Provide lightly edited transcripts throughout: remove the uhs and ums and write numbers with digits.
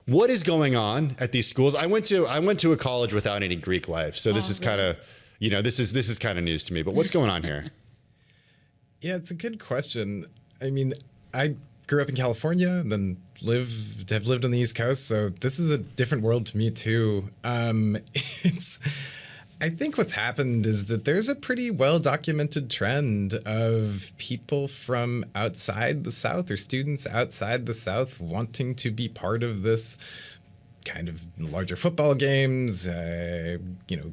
What is going on at these schools? I went to a college without any Greek life, so this is kind of, this is kind of news to me. But what's going on here? Yeah, it's a good question. I mean, I grew up in California and then have lived on the East Coast, so this is a different world to me too. I think what's happened is that there's a pretty well-documented trend of people from outside the South or students outside the South wanting to be part of this kind of larger football games,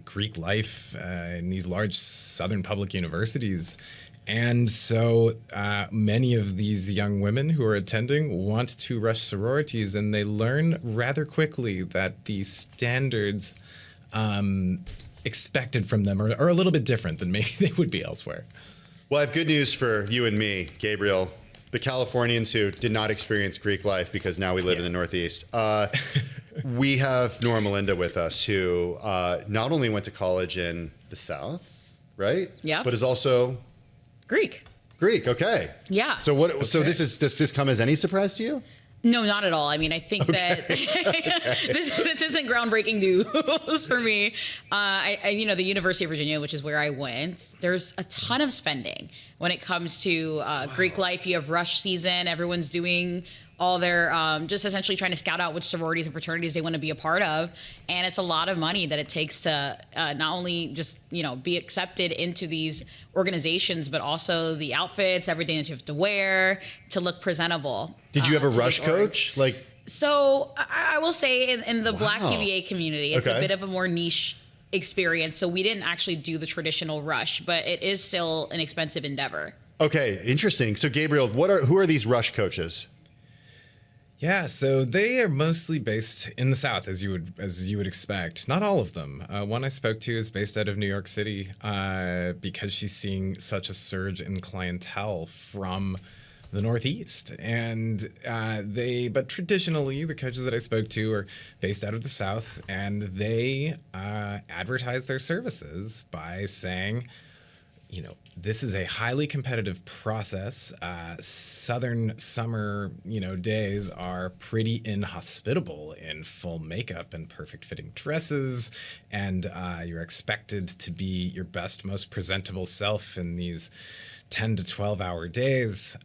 Greek life in these large Southern public universities. And so many of these young women who are attending want to rush sororities, and they learn rather quickly that the standards expected from them are a little bit different than maybe they would be elsewhere. Well, I have good news for you and me, Gabriel, the Californians who did not experience Greek life because now we live in the Northeast. We have Nora Melinda with us, who not only went to college in the South, right? Yeah. But is also Greek. Okay. Yeah. So So does this come as any surprise to you? No, not at all. I mean, I think that this isn't groundbreaking news for me. The University of Virginia, which is where I went, there's a ton of spending when it comes to Greek life. You have rush season. Everyone's doing all their just essentially trying to scout out which sororities and fraternities they want to be a part of. And it's a lot of money that it takes to not only just, be accepted into these organizations, but also the outfits, everything that you have to wear to look presentable. Did you have a rush coach? So I will say in the Black UVA community, it's a bit of a more niche experience. So we didn't actually do the traditional rush, but it is still an expensive endeavor. Okay, interesting. So Gabriel, who are these rush coaches? Yeah, so they are mostly based in the South, as you would expect. Not all of them. One I spoke to is based out of New York City because she's seeing such a surge in clientele from the Northeast. And but traditionally, the coaches that I spoke to are based out of the South, and they advertise their services by saying, this is a highly competitive process. Southern summer, days are pretty inhospitable in full makeup and perfect fitting dresses. And you're expected to be your best, most presentable self in these 10 to 12 hour days.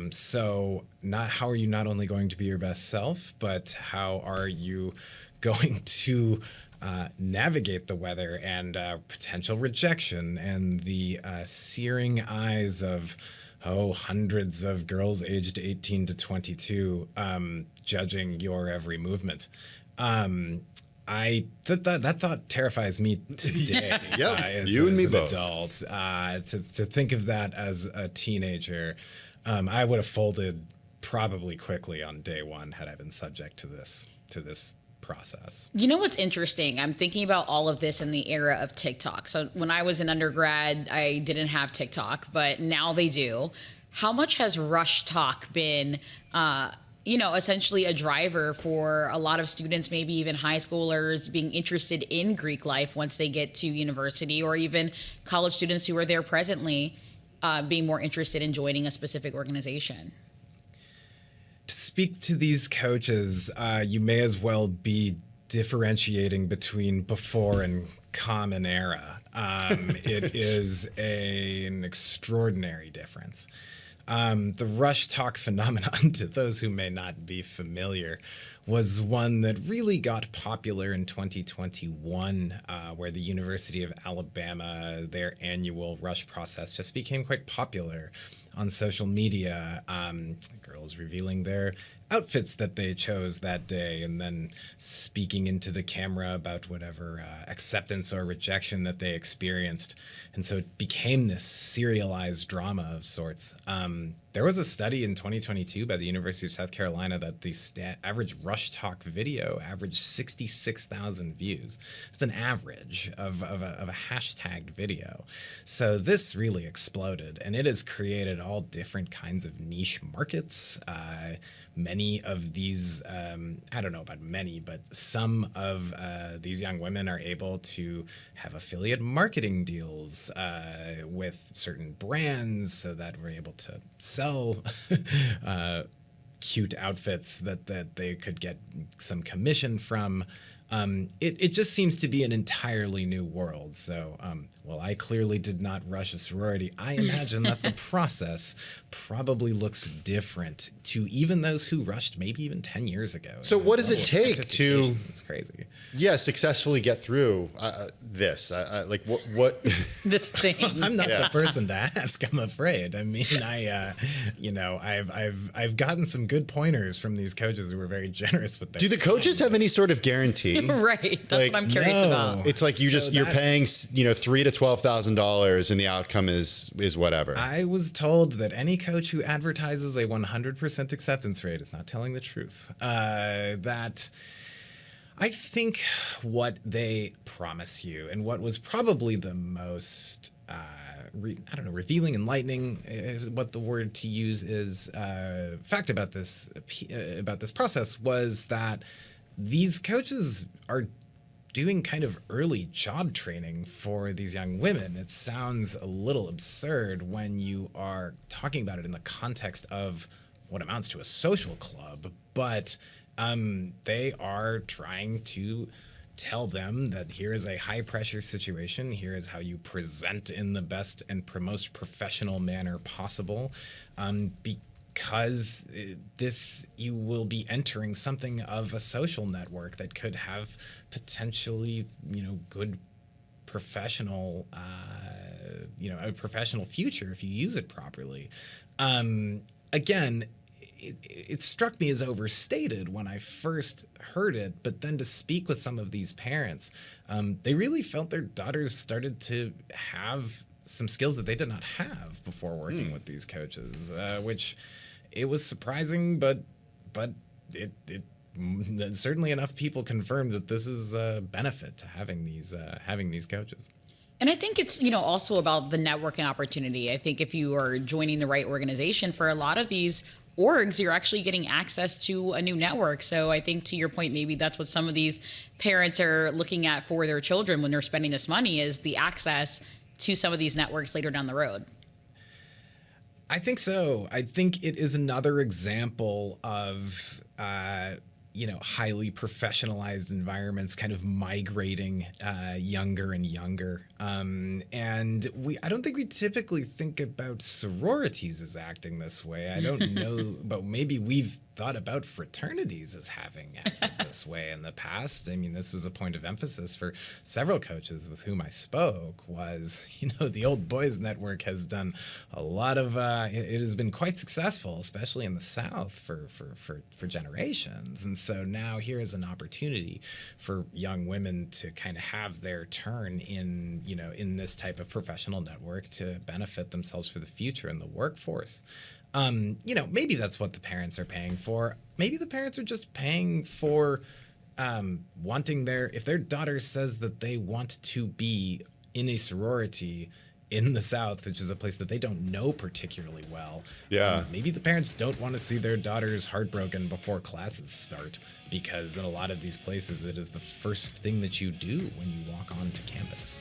So how are you not only going to be your best self, but how are you going to navigate the weather and potential rejection and the searing eyes of hundreds of girls aged 18 to 22 judging your every movement. That thought terrifies me today. You and me both. Adults, to think of that as a teenager, I would have folded probably quickly on day one had I been subject to this process. You know what's interesting? I'm thinking about all of this in the era of TikTok. So when I was an undergrad, I didn't have TikTok, but now they do. How much has Rush Talk been, essentially a driver for a lot of students, maybe even high schoolers, being interested in Greek life once they get to university, or even college students who are there presently being more interested in joining a specific organization? To speak to these coaches, you may as well be differentiating between before and common era. It is an extraordinary difference. The Rush Talk phenomenon, to those who may not be familiar, was one that really got popular in 2021, where the University of Alabama, their annual Rush process just became quite popular on social media. Girls revealing their outfits that they chose that day and then speaking into the camera about whatever acceptance or rejection that they experienced. And so it became this serialized drama of sorts. There was a study in 2022 by the University of South Carolina that the average Rush Talk video averaged 66,000 views. It's an average of a hashtagged video. So this really exploded, and it has created all different kinds of niche markets. Many of these, I don't know about many, but some of these young women are able to have affiliate marketing deals with certain brands so that we're able to sell cute outfits that they could get some commission from. It just seems to be an entirely new world. So, well, I clearly did not rush a sorority. I imagine that the process probably looks different to even those who rushed maybe even 10 years ago. So what does it take to, it's crazy. Yeah, successessly get through this? Like what? This thing. I'm not the person to ask, I'm afraid. I mean, I've gotten some good pointers from these coaches who were very generous with their Do the coaches have any sort of guarantee? Right. That's Like, what I'm curious no. about. It's like you're paying $3,000 to $12,000 and the outcome is whatever. I was told that any coach who advertises a 100% acceptance rate is not telling the truth. That I think what they promise you and what was probably the most revealing, enlightening, what the word to use is, fact about this process was that these coaches are doing kind of early job training for these young women. It sounds a little absurd when you are talking about it in the context of what amounts to a social club, but they are trying to tell them that here is a high pressure situation. Here is how you present in the best and most professional manner possible. Because you will be entering something of a social network that could have potentially, good professional, a professional future if you use it properly. Again, it struck me as overstated when I first heard it, but then to speak with some of these parents, they really felt their daughters started to have some skills that they did not have before working with these coaches, which it was surprising, but it certainly enough people confirmed that this is a benefit to having these coaches. And I think it's, also about the networking opportunity. I think if you are joining the right organization for a lot of these orgs, you're actually getting access to a new network. So I think to your point, maybe that's what some of these parents are looking at for their children when they're spending this money is the access to some of these networks later down the road. I think so. I think it is another example of, highly professionalized environments kind of migrating younger and younger. And I don't think we typically think about sororities as acting this way. I don't know, but maybe we've thought about fraternities as having acted this way in the past. I mean, this was a point of emphasis for several coaches with whom I spoke was, the old boys network has done a lot of, it has been quite successful, especially in the South for generations. And so now here is an opportunity for young women to kind of have their turn in this type of professional network to benefit themselves for the future in the workforce. Maybe that's what the parents are paying for. Maybe the parents are just paying for wanting if their daughter says that they want to be in a sorority in the South, which is a place that they don't know particularly well. Yeah. Maybe the parents don't want to see their daughters heartbroken before classes start, because in a lot of these places, it is the first thing that you do when you walk onto campus.